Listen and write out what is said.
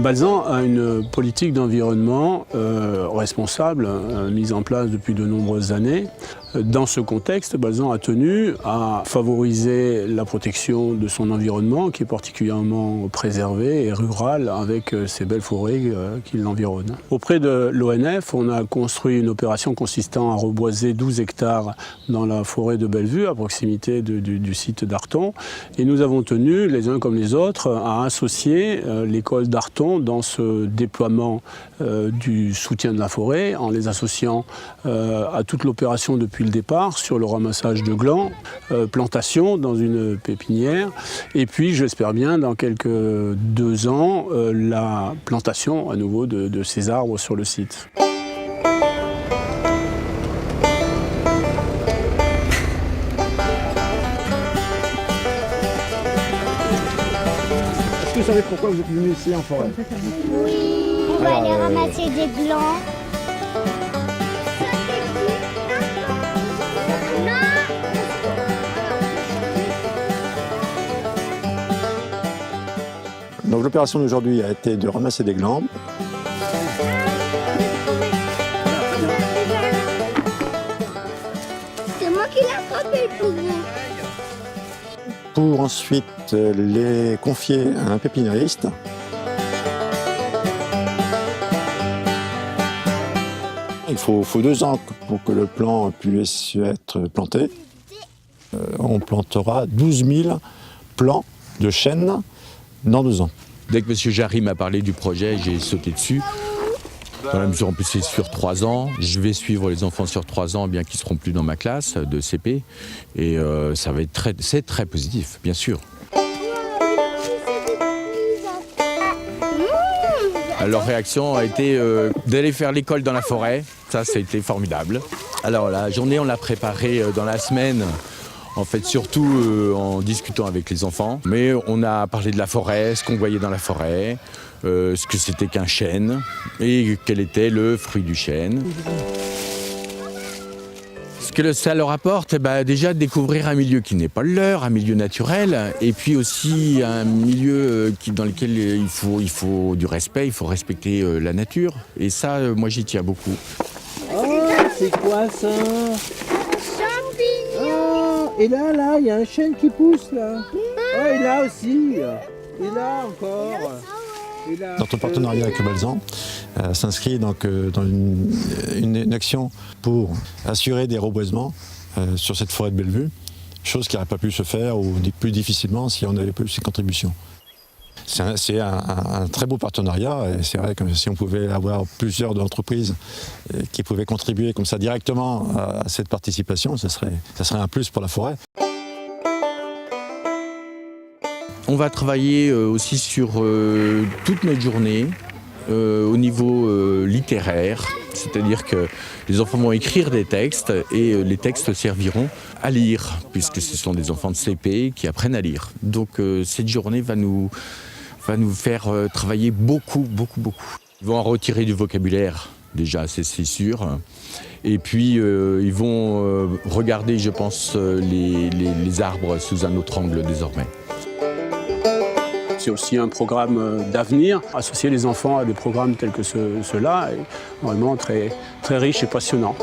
Balzan a une politique d'environnement responsable, mise en place depuis de nombreuses années. Dans ce contexte, Balzan a tenu à favoriser la protection de son environnement, qui est particulièrement préservé et rural, avec ces belles forêts qui l'environnent. Auprès de l'ONF, on a construit une opération consistant à reboiser 12 hectares dans la forêt de Bellevue, à proximité du site d'Arton. Et nous avons tenu, les uns comme les autres, à associer l'école d'Arton dans ce déploiement du soutien de la forêt, en les associant à toute l'opération depuis le départ sur le ramassage de glands, plantation dans une pépinière, et puis j'espère bien dans quelques 2 ans la plantation à nouveau de ces arbres sur le site. Est-ce que vous savez pourquoi vous êtes venu ici en forêt? Oui, on va aller ramasser des glands. Donc l'opération d'aujourd'hui a été de ramasser des glands. C'est moi qui l'ai attrapé le plus gros. Pour ensuite les confier à un pépiniériste. Il faut 2 ans pour que le plant puisse être planté. On plantera 12 000 plants de chêne dans 2 ans. Dès que M. Jarry m'a parlé du projet, j'ai sauté dessus. Dans la mesure en plus c'est sur 3 ans, je vais suivre les enfants sur 3 ans, bien qu'ils ne seront plus dans ma classe de CP. Et ça va être c'est très positif, bien sûr. Leur réaction a été d'aller faire l'école dans la forêt. Ça a été formidable. Alors la journée, on l'a préparée dans la semaine. En fait, surtout en discutant avec les enfants. Mais on a parlé de la forêt, ce qu'on voyait dans la forêt, ce que c'était qu'un chêne et quel était le fruit du chêne. Ce que ça leur apporte, déjà découvrir un milieu qui n'est pas le leur, un milieu naturel, et puis aussi un milieu dans lequel il faut du respect, il faut respecter la nature. Et ça, moi, j'y tiens beaucoup. Oh, c'est quoi ça? Et là, il y a un chêne qui pousse là. Oh, et là aussi. Et là encore. Et là. Notre partenariat avec Balzan s'inscrit donc dans une action pour assurer des reboisements sur cette forêt de Bellevue, chose qui n'aurait pas pu se faire ou plus difficilement si on n'avait pas eu ces contributions. C'est un très beau partenariat et c'est vrai que si on pouvait avoir plusieurs entreprises qui pouvaient contribuer comme ça directement à cette participation, ça serait un plus pour la forêt. On va travailler aussi sur toute notre journée au niveau littéraire, c'est-à-dire que les enfants vont écrire des textes et les textes serviront à lire, puisque ce sont des enfants de CP qui apprennent à lire. Donc cette journée va nous faire travailler beaucoup. Ils vont en retirer du vocabulaire, déjà, c'est sûr. Et puis, ils vont regarder, je pense, les arbres sous un autre angle désormais. C'est aussi un programme d'avenir. Associer les enfants à des programmes tels que ceux-là est vraiment très riche et passionnant.